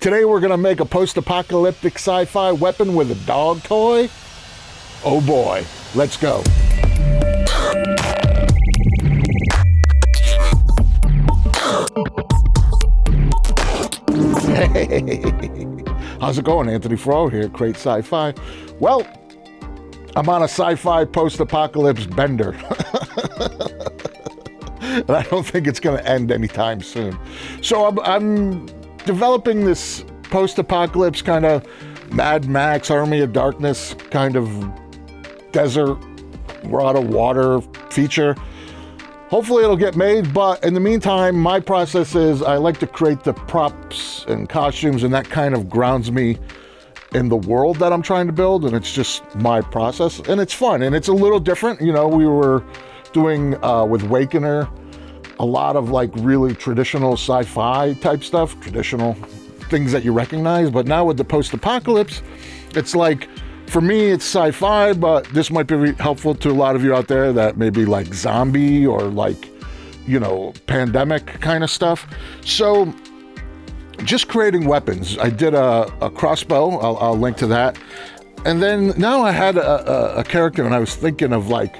Today we're gonna make a post-apocalyptic sci-fi weapon with a dog toy. Oh boy, let's go. Hey, how's it going? Anthony Fro here, Crate Sci-Fi. Well, I'm on a sci-fi post-apocalypse bender. And I don't think it's going to end anytime soon. So I'm developing this post-apocalypse kind of Mad Max, Army of Darkness kind of desert, we're out of water feature. Hopefully it'll get made, but in the meantime, my process is I like to create the props and costumes, and that kind of grounds me in the world that I'm trying to build, and it's just my process, and it's fun, and it's a little different. You know, we were doing with Wakener a lot of like really traditional sci-fi type stuff, traditional things that you recognize, but now with the post-apocalypse, it's like, for me, it's sci-fi, but this might be helpful to a lot of you out there that maybe like zombie or like, you know, pandemic kind of stuff. So just creating weapons. I did a crossbow. I'll link to that. And then now I had a character, and I was thinking of like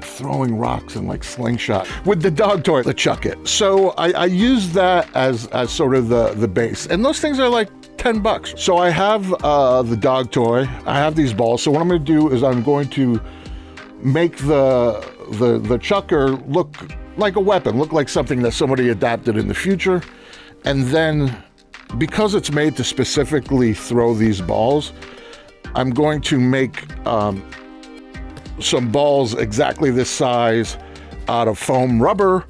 throwing rocks and like slingshot with the dog toy to chuck it. So I used that as sort of the base. And those things are like $10. So I have the dog toy. I have these balls. So what I'm going to do is I'm going to make the chucker look like a weapon, look like something that somebody adapted in the future. And then because it's made to specifically throw these balls, I'm going to make some balls exactly this size out of foam rubber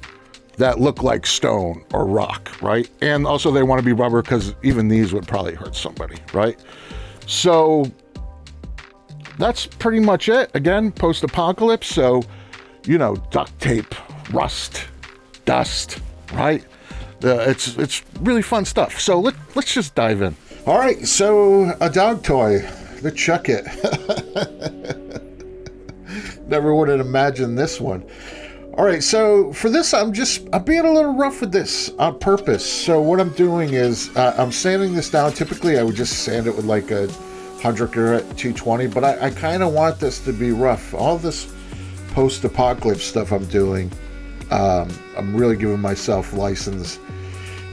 that look like stone or rock, right? And also they want to be rubber because even these would probably hurt somebody, right? So that's pretty much it. Again, post-apocalypse. So, you know, duct tape, rust, dust, right? It's really fun stuff. So let's just dive in. All right, so a dog toy, the Chuck It. Never would have imagined this one. All right, so for this, I'm being a little rough with this on purpose. So what I'm doing is I'm sanding this down. Typically, I would just sand it with like a 100 or 220, but I kind of want this to be rough. All this post-apocalypse stuff I'm doing, I'm really giving myself license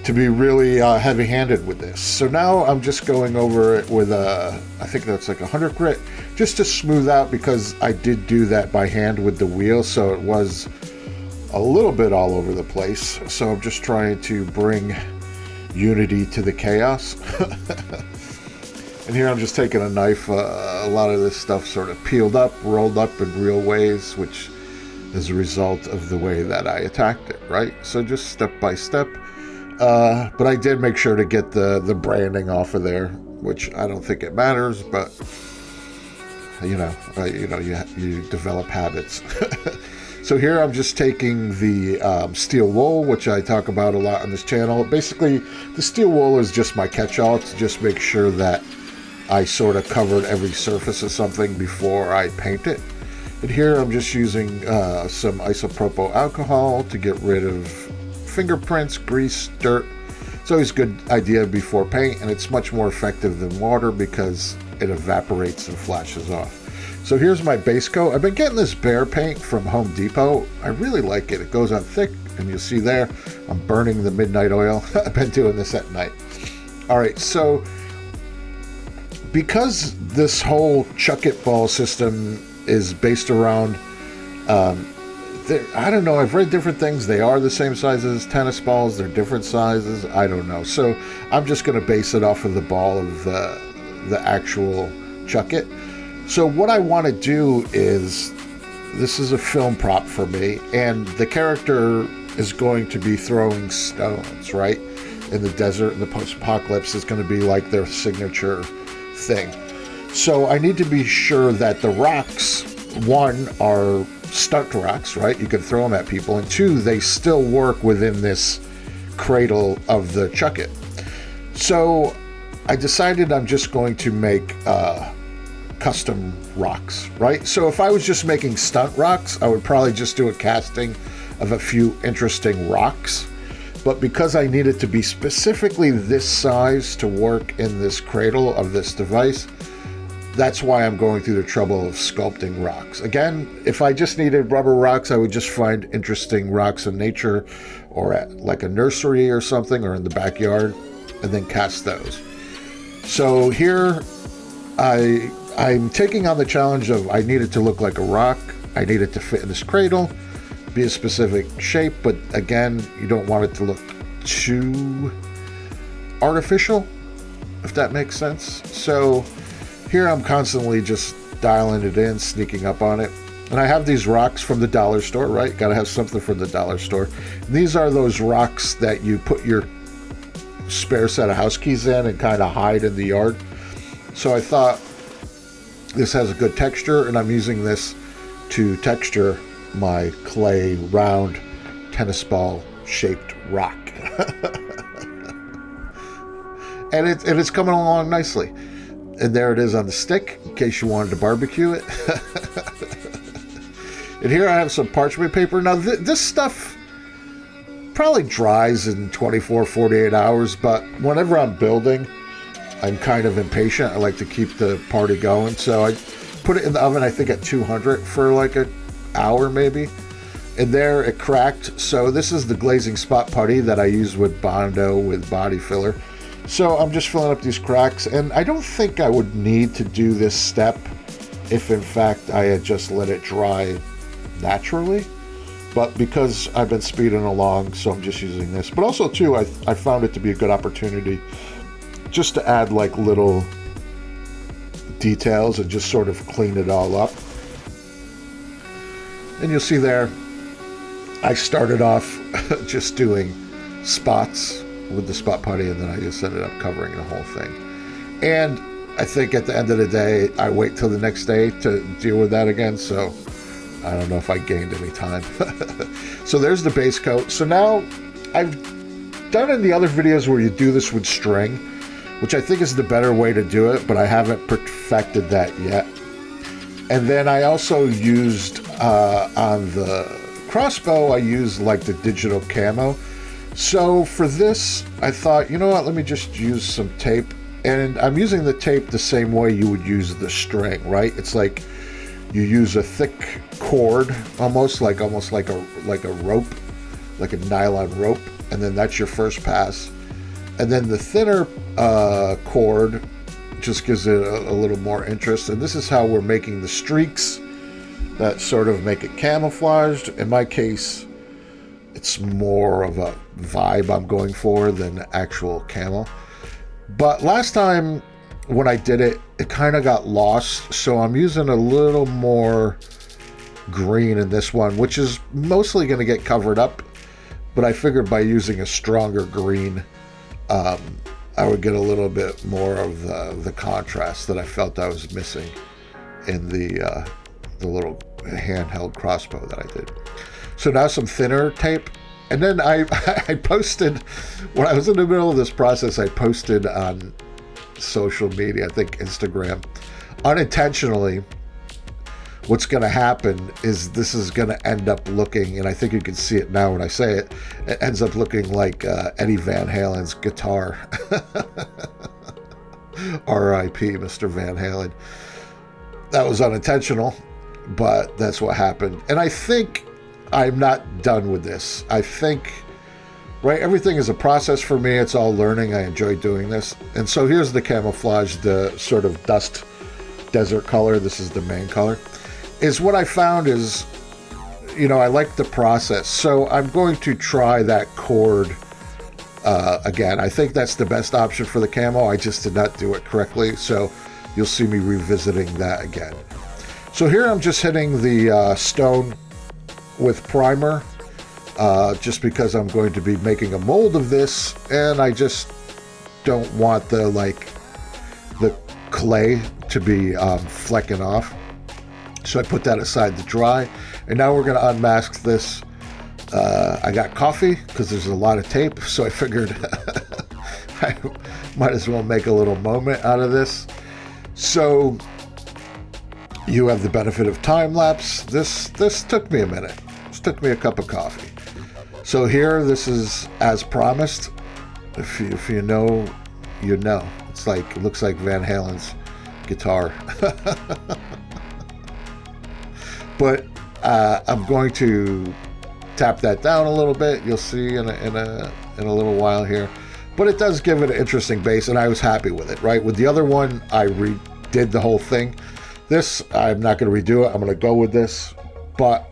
to be really heavy-handed with this. So now I'm just going over it with I think that's like 100 grit, just to smooth out, because I did do that by hand with the wheel, so it was a little bit all over the place. So I'm just trying to bring unity to the chaos. And here I'm just taking a knife. A lot of this stuff sort of peeled up, rolled up in real ways, which is a result of the way that I attacked it, right? So just step by step. But I did make sure to get the branding off of there, which I don't think it matters, but you develop habits. So here I'm just taking the steel wool, which I talk about a lot on this channel. Basically, the steel wool is just my catch-all to just make sure that I sort of covered every surface of something before I paint it. And here I'm just using some isopropyl alcohol to get rid of fingerprints, grease, dirt. It's always a good idea before paint, and it's much more effective than water because it evaporates and flashes off. So here's my base coat. I've been getting this bear paint from Home Depot. I really like it. It goes on thick, and you'll see there, I'm burning the midnight oil. I've been doing this at night. All right, so because this whole Chuck It ball system is based around, I don't know, I've read different things. They are the same size as tennis balls. They're different sizes. I don't know. So I'm just going to base it off of the ball of the actual Chuck It. So what I want to do is, this is a film prop for me, and the character is going to be throwing stones, right? In the desert, in the post-apocalypse, is going to be like their signature thing. So I need to be sure that the rocks, one, are stunt rocks, right? You can throw them at people. And two, they still work within this cradle of the Chuck It. So I decided I'm just going to make custom rocks, right? So if I was just making stunt rocks, I would probably just do a casting of a few interesting rocks but because I need it to be specifically this size to work in this cradle of this device, that's why I'm going through the trouble of sculpting rocks. Again, if I just needed rubber rocks, I would just find interesting rocks in nature or at like a nursery or something, or in the backyard, and then cast those. So here I'm taking on the challenge of, I need it to look like a rock. I need it to fit in this cradle, be a specific shape, but again, you don't want it to look too artificial, if that makes sense. So here I'm constantly just dialing it in, sneaking up on it. And I have these rocks from the dollar store, right? Gotta have something from the dollar store. And these are those rocks that you put your spare set of house keys in and kind of hide in the yard. So I thought this has a good texture, and I'm using this to texture my clay round tennis ball shaped rock. and it's coming along nicely. And there it is on the stick, in case you wanted to barbecue it. And here I have some parchment paper. Now this stuff probably dries in 24, 48 hours, but whenever I'm building, I'm kind of impatient. I like to keep the party going. So I put it in the oven, I think at 200 for like an hour maybe. And there it cracked. So this is the glazing spot putty that I use with Bondo with body filler. So I'm just filling up these cracks, and I don't think I would need to do this step if in fact I had just let it dry naturally. But because I've been speeding along, so I'm just using this. But also too, I found it to be a good opportunity just to add like little details and just sort of clean it all up. And you'll see there, I started off just doing spots with the spot putty, and then I just ended up covering the whole thing. And I think at the end of the day, I wait till the next day to deal with that again, so I don't know if I gained any time. So there's the base coat. So now I've done in the other videos where you do this with string, which I think is the better way to do it, but I haven't perfected that yet. And then I also used on the crossbow, I used like the digital camo. So for this, I thought, you know what, let me just use some tape. And I'm using the tape the same way you would use the string, right? It's like you use a thick cord, almost like a rope, like a nylon rope, and then that's your first pass. And then the thinner cord just gives it a little more interest. And this is how we're making the streaks that sort of make it camouflaged. In my case, it's more of a vibe I'm going for than actual camo. But last time when I did it, it kind of got lost. So I'm using a little more green in this one, which is mostly going to get covered up. But I figured by using a stronger green, I would get a little bit more of the contrast that I felt I was missing in the little handheld crossbow that I did. So now some thinner tape. And then I posted, when I was in the middle of this process, I posted on social media, I think Instagram, unintentionally, what's going to happen is this is going to end up looking, and I think you can see it now when I say it, it ends up looking like Eddie Van Halen's guitar. R.I.P. Mr. Van Halen. That was unintentional, but that's what happened. And I think I'm not done with this. I think, right, everything is a process for me. It's all learning. I enjoy doing this. And so here's the camouflage, the sort of dust desert color. This is the main color. Is what I found is, you know, I like the process. So I'm going to try that cord again. I think that's the best option for the camo. I just did not do it correctly. So you'll see me revisiting that again. So here I'm just hitting the stone with primer, just because I'm going to be making a mold of this, and I just don't want the clay to be flecking off. So I put that aside to dry, and now we're going to unmask this. I got coffee because there's a lot of tape, so I figured I might as well make a little moment out of this. So you have the benefit of time lapse. This took me a minute. This took me a cup of coffee. So here, this is as promised. If you know, you know. It's like, it looks like Van Halen's guitar. But I'm going to tap that down a little bit. You'll see in a little while here. But it does give it an interesting bass, and I was happy with it, right? With the other one, I redid the whole thing. This, I'm not going to redo it. I'm going to go with this. But,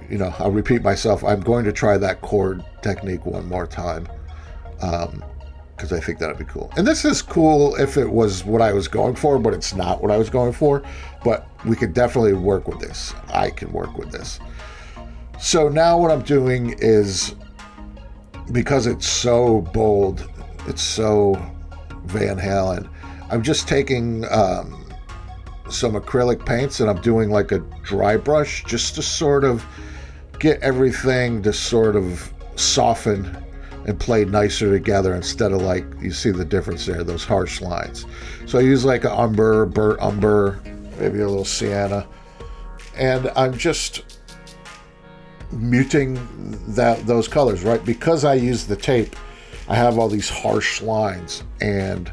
you know, I'll repeat myself. I'm going to try that chord technique one more time, because I think that'd be cool. And this is cool if it was what I was going for, but it's not what I was going for. But we could definitely work with this. I can work with this. So now what I'm doing is, because it's so bold, it's so Van Halen, I'm just taking some acrylic paints, and I'm doing like a dry brush just to sort of get everything to sort of soften and play nicer together, instead of, like, you see the difference there, those harsh lines. So I use like a umber, burnt umber, maybe a little sienna, and I'm just muting those colors, right? Because I use the tape, I have all these harsh lines, and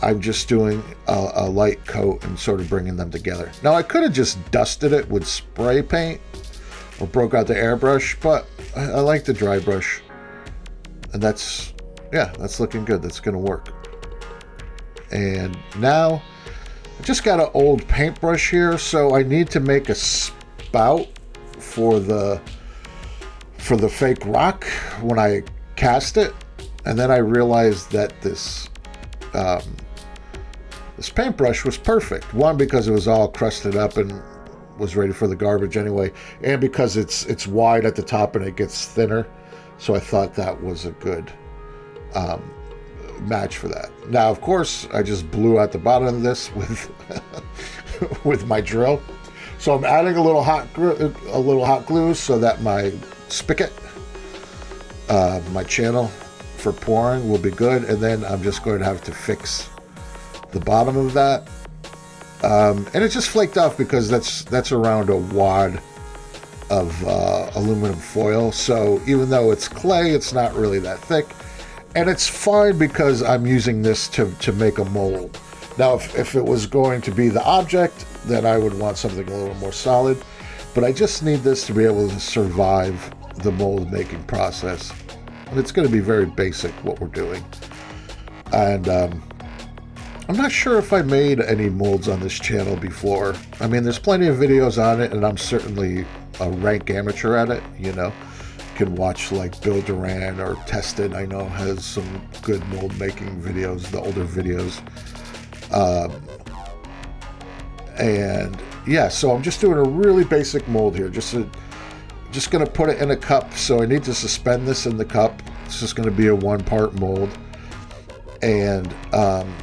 I'm just doing a light coat and sort of bringing them together. Now, I could have just dusted it with spray paint or broke out the airbrush, but I like the dry brush, and that's looking good. That's gonna work. And now I just got an old paintbrush here, so I need to make a spout for the fake rock when I cast it. And then I realized that this paintbrush was perfect. One, because it was all crusted up and was ready for the garbage anyway, and because it's wide at the top and it gets thinner. So I thought that was a good match for that. Now, of course, I just blew out the bottom of this with with my drill. So I'm adding a little hot glue so that my spigot, my channel for pouring, will be good. And then I'm just going to have to fix the bottom of that. And it just flaked off because that's around a wad of aluminum foil. So even though it's clay, it's not really that thick. And it's fine because I'm using this to make a mold. Now, if it was going to be the object, then I would want something a little more solid. But I just need this to be able to survive the mold making process. And it's going to be very basic, what we're doing. And I'm not sure if I made any molds on this channel before. I mean, there's plenty of videos on it, and I'm certainly a rank amateur at it, you know. You can watch like Bill Duran or Tested, I know, has some good mold making videos, the older videos. And yeah, so I'm just doing a really basic mold here. Just going to put it in a cup. So I need to suspend this in the cup. It's just going to be a 1-part mold. And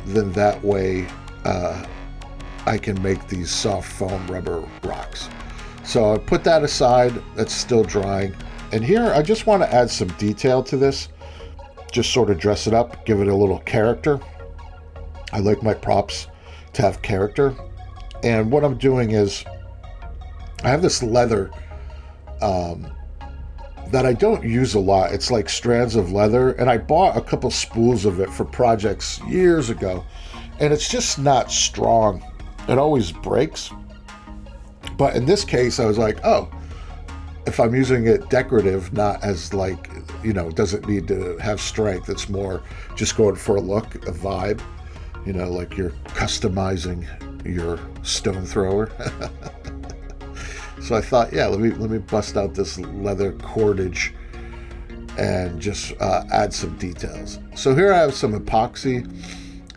then that way I can make these soft foam rubber rocks. So I put that aside. That's still drying. And here I just want to add some detail to this. Just sort of dress it up, give it a little character. I like my props to have character. And what I'm doing is I have this leather that I don't use a lot. It's like strands of leather, and I bought a couple spools of it for projects years ago, and it's just not strong. It always breaks. But in this case, I was like, oh, if I'm using it decorative, not as like, you know, it doesn't need to have strength. It's more just going for a look, a vibe, you know, like you're customizing your stone thrower. So I thought, yeah, let me bust out this leather cordage and just add some details. So here I have some epoxy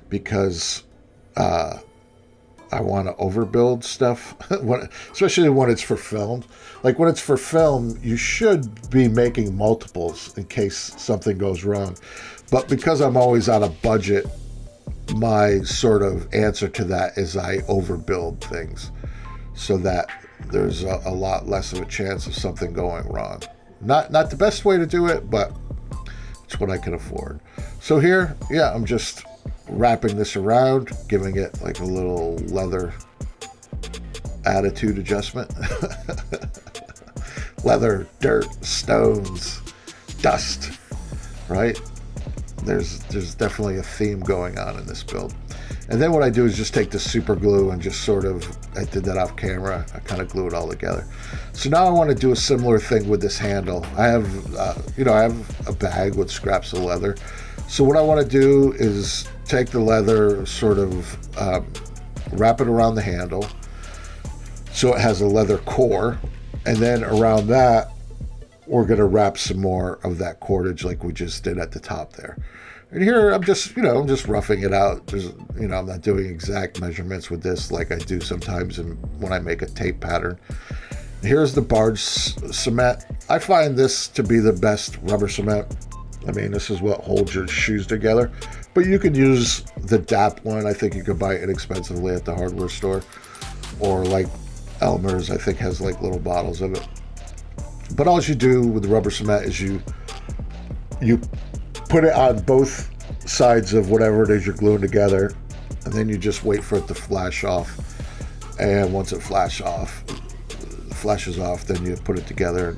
because I want to overbuild stuff, especially when it's for film. Like when it's for film, you should be making multiples in case something goes wrong. But because I'm always on a budget, my sort of answer to that is I overbuild things so that there's a lot less of a chance of something going wrong. Not the best way to do it, but it's what I can afford. So here, yeah, I'm just wrapping this around, giving it like a little leather attitude adjustment. leather, dirt, stones, dust, right? There's definitely a theme going on in this build. And then what I do is just take the super glue and just sort of, I did that off camera, I kind of glue it all together. So now I want to do a similar thing with this handle. I have, I have a bag with scraps of leather. So what I want to do is take the leather, sort of wrap it around the handle so it has a leather core, and then around that we're going to wrap some more of that cordage like we just did at the top there. And here I'm just, I'm just roughing it out. There's, I'm not doing exact measurements with this like I do sometimes when I make a tape pattern. Here's the barge cement. I find this to be the best rubber cement. I mean, this is what holds your shoes together. But you could use the DAP one. I think you could buy it inexpensively at the hardware store. Or like Elmer's, I think, has like little bottles of it. But all you do with the rubber cement is you put it on both sides of whatever it is you're gluing together, and then you just wait for it to flash off. And once it flashes off, then you put it together.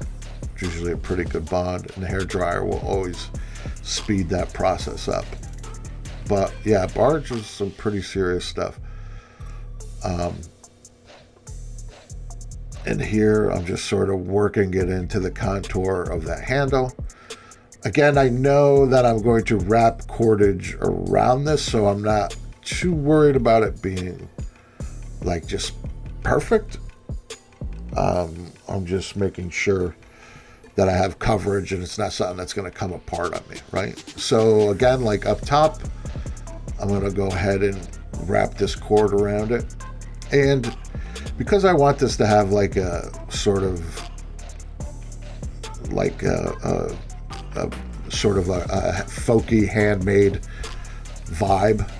It's usually a pretty good bond, and the hairdryer will always speed that process up. But yeah, barge is some pretty serious stuff. And here I'm just sort of working it into the contour of that handle. Again, I know that I'm going to wrap cordage around this, so I'm not too worried about it being like just perfect. I'm just making sure that I have coverage and it's not something that's going to come apart on me, right? So again, like up top, I'm going to go ahead and wrap this cord around it. And because I want this to have like a sort of like a folky handmade vibe,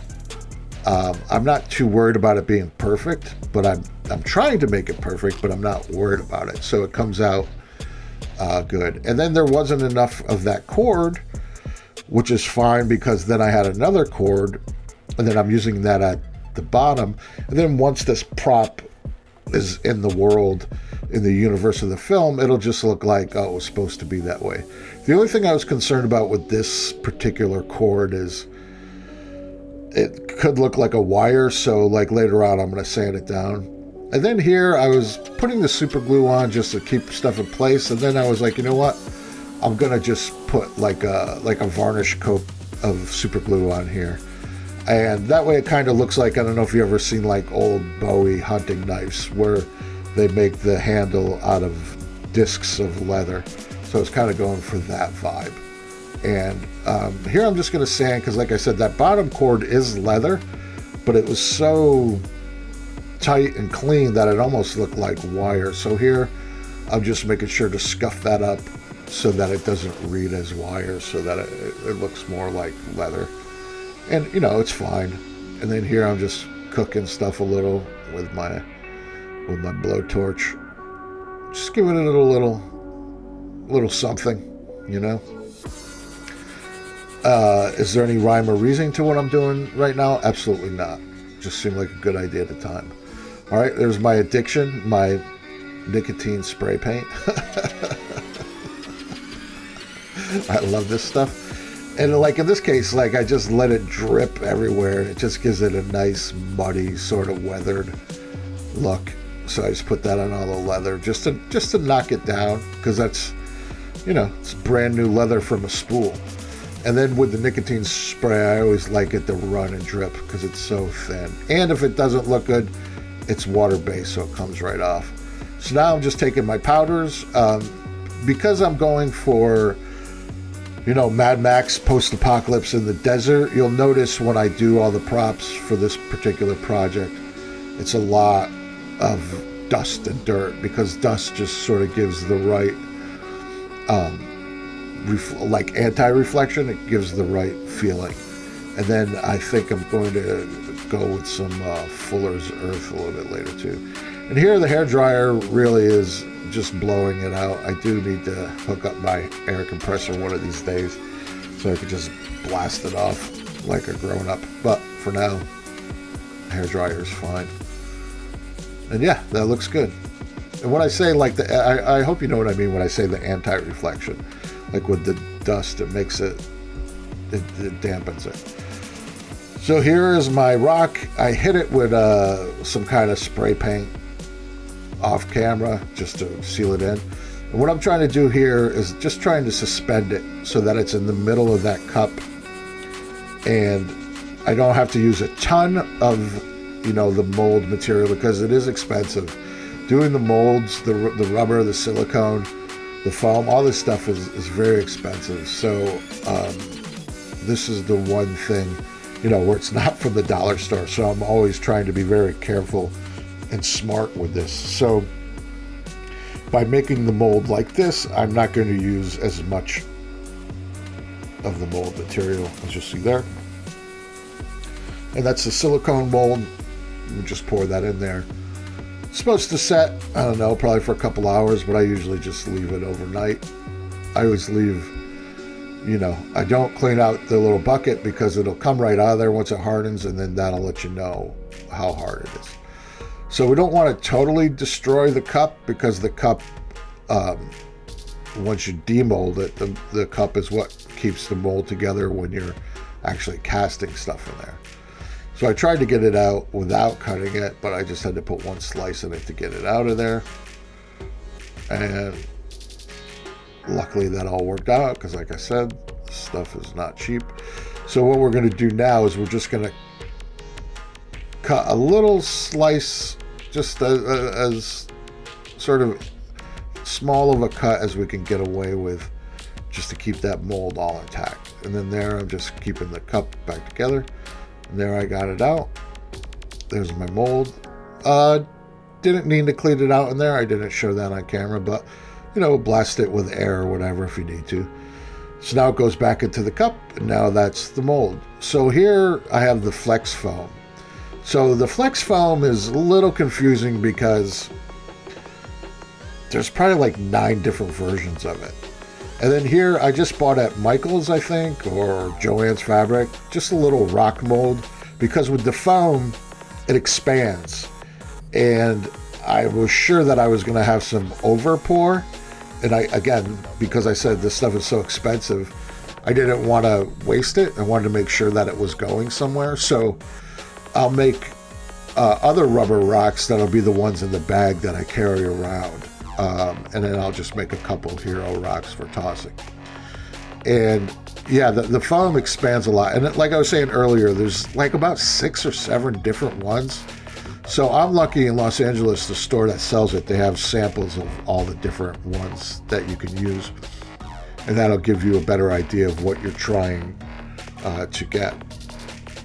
I'm not too worried about it being perfect, but I'm trying to make it perfect, but I'm not worried about it. So it comes out good. And then there wasn't enough of that cord, which is fine, because then I had another cord, and then I'm using that at the bottom. And then once this prop is in the world, in the universe of the film, it'll just look like, oh, it was supposed to be that way. The only thing I was concerned about with this particular cord is it could look like a wire, so like later on I'm going to sand it down. And then here I was putting the super glue on just to keep stuff in place, and then I was like, you know what, I'm going to just put like a varnish coat of super glue on here. And that way it kind of looks like, I don't know if you've ever seen like old Bowie hunting knives where they make the handle out of discs of leather. So it's kind of going for that vibe. And here I'm just going to sand, because like I said, that bottom cord is leather, but it was so tight and clean that it almost looked like wire. So here I'm just making sure to scuff that up so that it doesn't read as wire, so that it looks more like leather. And it's fine. And then here I'm just cooking stuff a little with my blowtorch, just giving it a little something, Is there any rhyme or reason to what I'm doing right now? Absolutely not. Just seemed like a good idea at the time. All right, there's my addiction, my nicotine spray paint. I love this stuff. And like in this case, like I just let it drip everywhere, and it just gives it a nice muddy, sort of weathered look. So I just put that on all the leather just to knock it down, because that's, it's brand new leather from a spool. And then with the nicotine spray, I always like it to run and drip because it's so thin. And if it doesn't look good, it's water-based, so it comes right off. So now I'm just taking my powders. Because I'm going for, Mad Max post-apocalypse in the desert, you'll notice when I do all the props for this particular project, it's a lot of dust and dirt, because dust just sort of gives the right like anti-reflection. It gives the right feeling. And then I think I'm going to go with some Fuller's Earth a little bit later too. And here the hairdryer really is just blowing it out. I do need to hook up my air compressor one of these days so I could just blast it off like a grown-up. But for now, hairdryer is fine. And yeah, that looks good. And when I say like I hope you know what I mean when I say the anti-reflection. Like with the dust, it makes it dampens it. So here is my rock. I hit it with some kind of spray paint off camera just to seal it in. And what I'm trying to do here is just trying to suspend it so that it's in the middle of that cup. And I don't have to use a ton of, you know, the mold material because it is expensive. Doing the molds, the rubber, the silicone, the foam, all this stuff is very expensive. So this is the one thing, you know, where it's not from the dollar store. So I'm always trying to be very careful and smart with this. So by making the mold like this, I'm not going to use as much of the mold material as you see there. And that's the silicone mold. We just pour that in there. It's supposed to set, I don't know, probably for a couple hours, but I usually just leave it overnight. I always leave, you know, I don't clean out the little bucket because it'll come right out of there once it hardens, and then that'll let you know how hard it is. So we don't want to totally destroy the cup because the cup, once you demold it, the cup is what keeps the mold together when you're actually casting stuff in there. So I tried to get it out without cutting it, but I just had to put one slice in it to get it out of there. And luckily that all worked out because, like I said, this stuff is not cheap. So what we're going to do now is we're just going to cut a little slice, just as sort of small of a cut as we can get away with, just to keep that mold all intact. And then there I'm just keeping the cup back together. And there I got it out. There's my mold. Didn't need to clean it out in there. I didn't show that on camera, but you know, blast it with air or whatever if you need to. So now it goes back into the cup, and now that's the mold. So here I have the flex foam. So the flex foam is a little confusing because there's probably like 9 different versions of it. And then here I just bought at Michael's, I think, or Joann's Fabric, just a little rock mold, because with the foam, it expands. And I was sure that I was going to have some over pour. And again, because I said this stuff is so expensive, I didn't want to waste it. I wanted to make sure that it was going somewhere. So I'll make other rubber rocks that'll be the ones in the bag that I carry around. And then I'll just make a couple hero rocks for tossing. And yeah, the foam expands a lot. And like I was saying earlier, there's like about 6 or 7 different ones. So I'm lucky in Los Angeles, the store that sells it, they have samples of all the different ones that you can use. And that'll give you a better idea of what you're trying to get.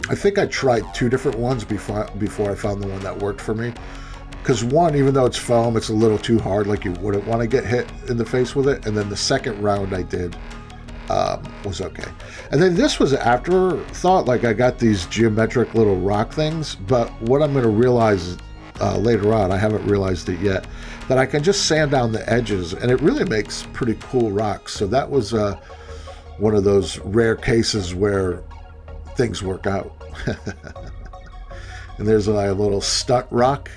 I think I tried 2 different ones before I found the one that worked for me. Because one, even though it's foam, it's a little too hard, like you wouldn't want to get hit in the face with it. And then the second round I did was okay. And then this was an afterthought, like I got these geometric little rock things. But what I'm going to realize later on, I haven't realized it yet, that I can just sand down the edges, and it really makes pretty cool rocks. So that was one of those rare cases where things work out. And there's a little stunt rock.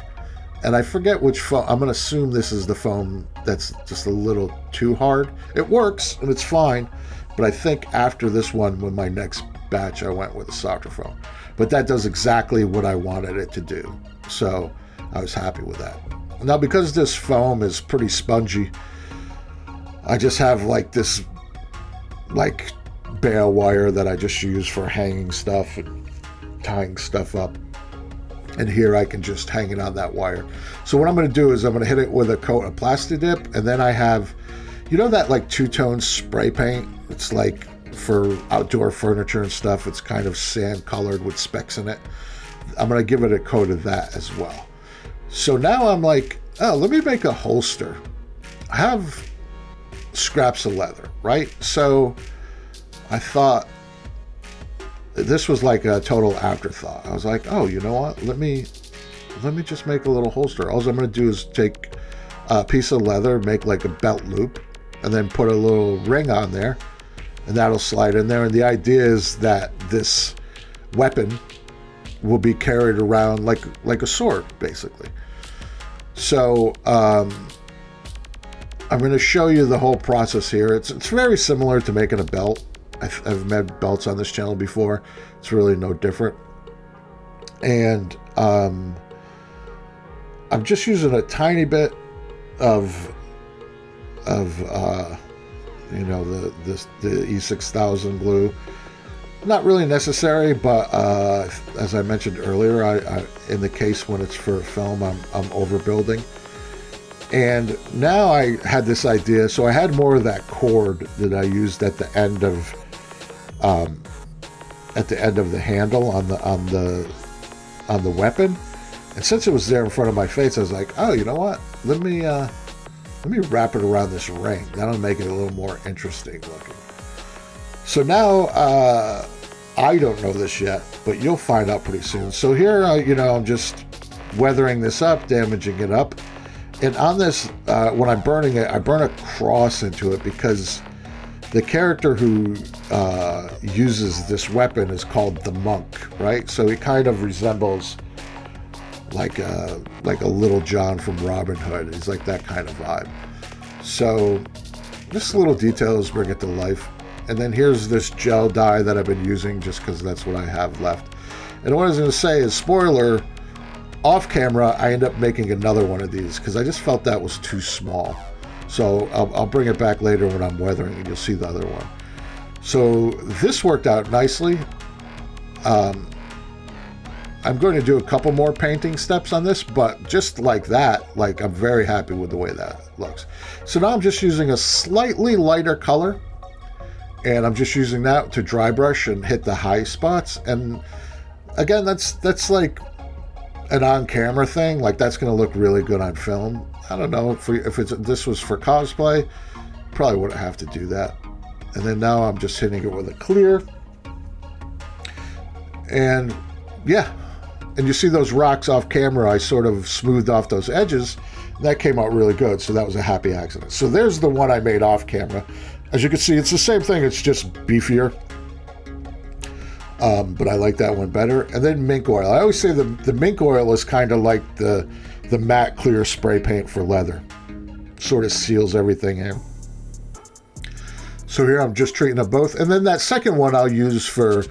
And I forget which foam. I'm going to assume this is the foam that's just a little too hard. It works, and it's fine. But I think after this one, with my next batch, I went with a softer foam. But that does exactly what I wanted it to do. So I was happy with that. Now, because this foam is pretty spongy, I just have like this like bale wire that I just use for hanging stuff and tying stuff up. And here I can just hang it on that wire. So what I'm going to do is I'm going to hit it with a coat of Plasti Dip. And then I have, you know, that like 2-tone spray paint? It's like for outdoor furniture and stuff. It's kind of sand colored with specks in it. I'm going to give it a coat of that as well. So now I'm like, oh, let me make a holster. I have scraps of leather, right? So I thought, this was like a total afterthought. I was like, oh, you know what? Let me just make a little holster. All I'm going to do is take a piece of leather, make like a belt loop, and then put a little ring on there, and that'll slide in there. And the idea is that this weapon will be carried around like a sword, basically. So I'm going to show you the whole process here. It's very similar to making a belt. I've made belts on this channel before. It's really no different. And I'm just using a tiny bit of you know, the E6000 glue. Not really necessary, but as I mentioned earlier, I in the case when it's for film, I'm overbuilding. And now I had this idea, so I had more of that cord that I used at the end of the handle on the weapon. And since it was there in front of my face, I was like, oh, you know what? Let me wrap it around this ring. That'll make it a little more interesting looking. So now, I don't know this yet, but you'll find out pretty soon. So here, you know, I'm just weathering this up, damaging it up. And on this, when I'm burning it, I burn a cross into it because the character who uses this weapon is called the Monk, right? So he kind of resembles like a Little John from Robin Hood. He's like that kind of vibe. So just little details bring it to life. And then here's this gel dye that I've been using just because that's what I have left. And what I was going to say is, spoiler, off camera, I end up making another one of these because I just felt that was too small. So I'll bring it back later when I'm weathering and you'll see the other one. So this worked out nicely. I'm going to do a couple more painting steps on this, but just like that, like I'm very happy with the way that looks. So now I'm just using a slightly lighter color, and I'm just using that to dry brush and hit the high spots. And again, that's like an on-camera thing. Like that's going to look really good on film. I don't know if this was for cosplay, probably wouldn't have to do that. And then now I'm just hitting it with a clear. And yeah, and you see those rocks off camera, I sort of smoothed off those edges. That came out really good, so that was a happy accident. So there's the one I made off camera. As you can see, it's the same thing, it's just beefier. But I like that one better. And then mink oil. I always say the mink oil is kind of like the matte clear spray paint for leather. Sort of seals everything in. So here I'm just treating them both. And then that second one I'll use for,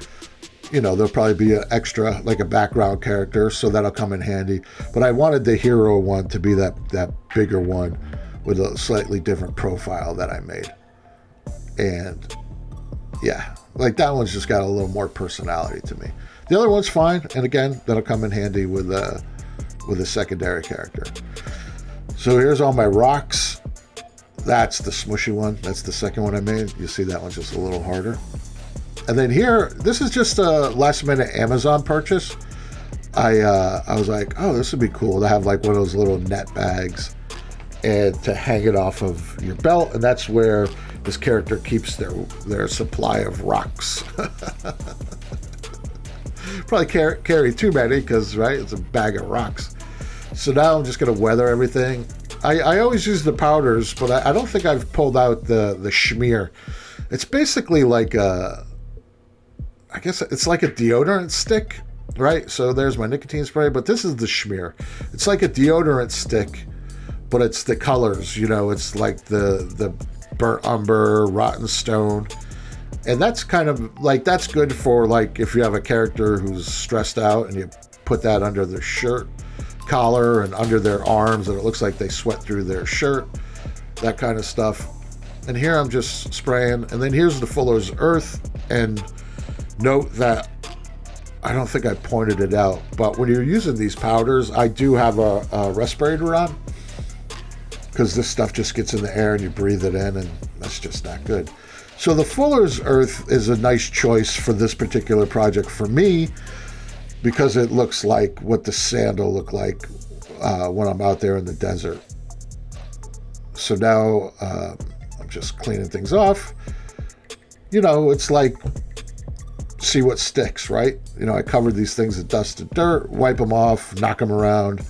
you know, there'll probably be an extra, like a background character, so that'll come in handy. But I wanted the hero one to be that bigger one with a slightly different profile that I made. And yeah, like that one's just got a little more personality to me. The other one's fine, and again, that'll come in handy with a secondary character. So here's all my rocks. That's the smushy one. That's the second one I made. You see that one's just a little harder. And then here, this is just a last minute Amazon purchase. I was like, oh, this would be cool to have like one of those little net bags and to hang it off of your belt. And that's where this character keeps their supply of rocks. Probably carry too many because, right, it's a bag of rocks. So now I'm just going to weather everything. I always use the powders, but I don't think I've pulled out the schmear. It's basically like I guess it's like a deodorant stick, right? So there's my nicotine spray, but this is the schmear. It's like a deodorant stick, but it's the colors, you know, it's like the burnt umber, rotten stone. And that's kind of like, that's good for like if you have a character who's stressed out and you put that under their shirt collar and under their arms and it looks like they sweat through their shirt, that kind of stuff. And here I'm just spraying. And then here's the Fuller's Earth. And note that I don't think I pointed it out, but when you're using these powders, I do have a respirator on because this stuff just gets in the air and you breathe it in, and that's just not good. So the Fuller's Earth is a nice choice for this particular project for me because it looks like what the sand will look like when I'm out there in the desert. So now I'm just cleaning things off. You know, it's like see what sticks, right? You know, I covered these things with dust and dirt, wipe them off, knock them around,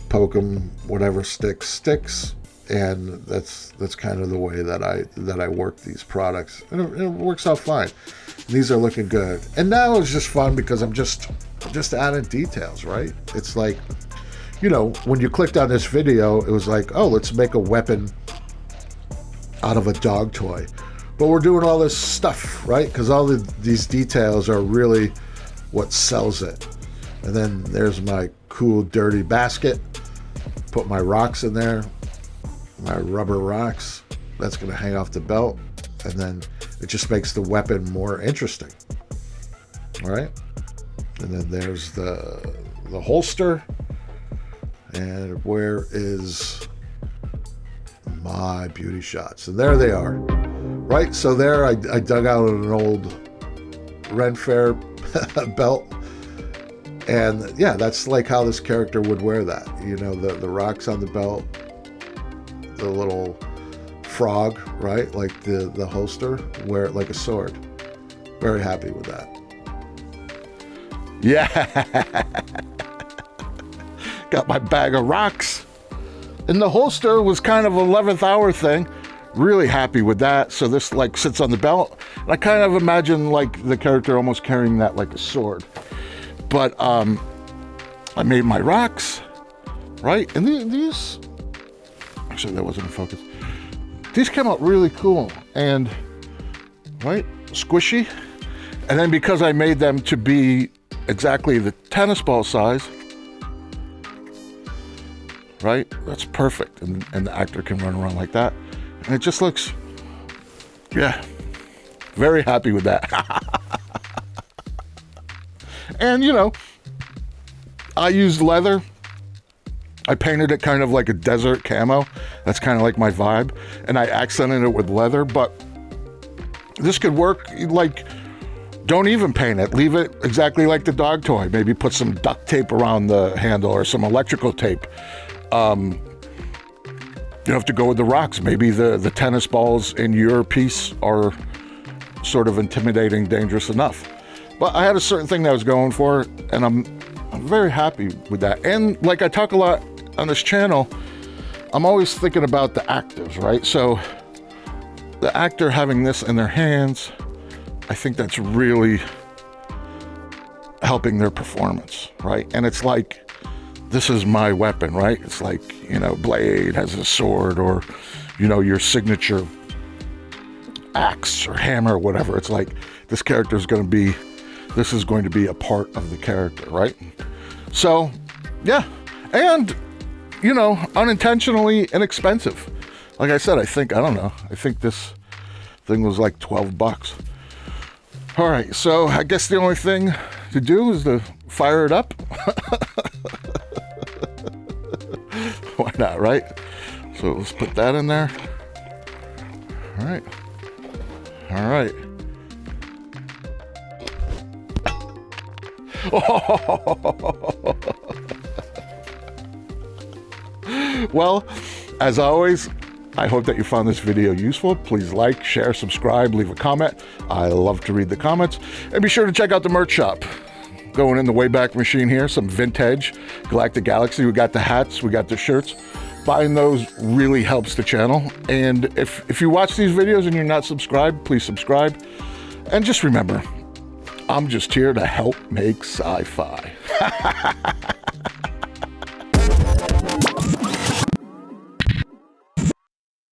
poke them, whatever sticks, and that's kind of the way that I work these products, and it works out fine. And these are looking good, and now it's just fun because I'm just adding details, right? It's like you know, when you clicked on this video, it was like, oh, let's make a weapon out of a dog toy. But we're doing all this stuff, right? Because all these details are really what sells it. And then there's my cool dirty basket. Put my rocks in there, my rubber rocks. That's going to hang off the belt. And then it just makes the weapon more interesting. All right. And then there's the holster. And where is my beauty shots? And there they are. Right. So there I dug out an old Ren Fair belt. And yeah, that's like how this character would wear that. You know, the rocks on the belt, the little frog, right? Like the holster, wear it like a sword. Very happy with that. Yeah. Got my bag of rocks. And the holster was kind of an 11th hour thing. Really happy with that. So this like sits on the belt. And I kind of imagine like the character almost carrying that like a sword. But I made my rocks, right? And these, actually that wasn't in focus. These came out really cool and, right, squishy. And then because I made them to be exactly the tennis ball size, right, that's perfect. And the actor can run around like that. And it just looks, yeah, very happy with that. And, you know, I used leather. I painted it kind of like a desert camo. That's kind of like my vibe. And I accented it with leather, but this could work like, don't even paint it. Leave it exactly like the dog toy. Maybe put some duct tape around the handle or some electrical tape. You don't have to go with the rocks. Maybe the tennis balls in your piece are sort of intimidating, dangerous enough. But I had a certain thing that I was going for, and I'm very happy with that. And like I talk a lot on this channel, I'm always thinking about the actors, right? So the actor having this in their hands, I think that's really helping their performance, right? And it's like, this is my weapon, right? It's like, you know, Blade has a sword, or, you know, your signature axe or hammer or whatever. It's like, this character is going to be, this is going to be a part of the character, right? So, yeah. And, you know, unintentionally inexpensive. Like I said, I think this thing was like $12. All right, so I guess the only thing to do is to fire it up. Why not, right? So let's put that in there. All right. All right. Well, as always, I hope that you found this video useful. Please like, share, subscribe, leave a comment. I love to read the comments. And be sure to check out the merch shop. Going in the Wayback Machine here, some vintage Galactic Galaxy. We got the hats, we got the shirts. Buying those really helps the channel. And if you watch these videos and you're not subscribed, please subscribe. And just remember, I'm just here to help make sci-fi.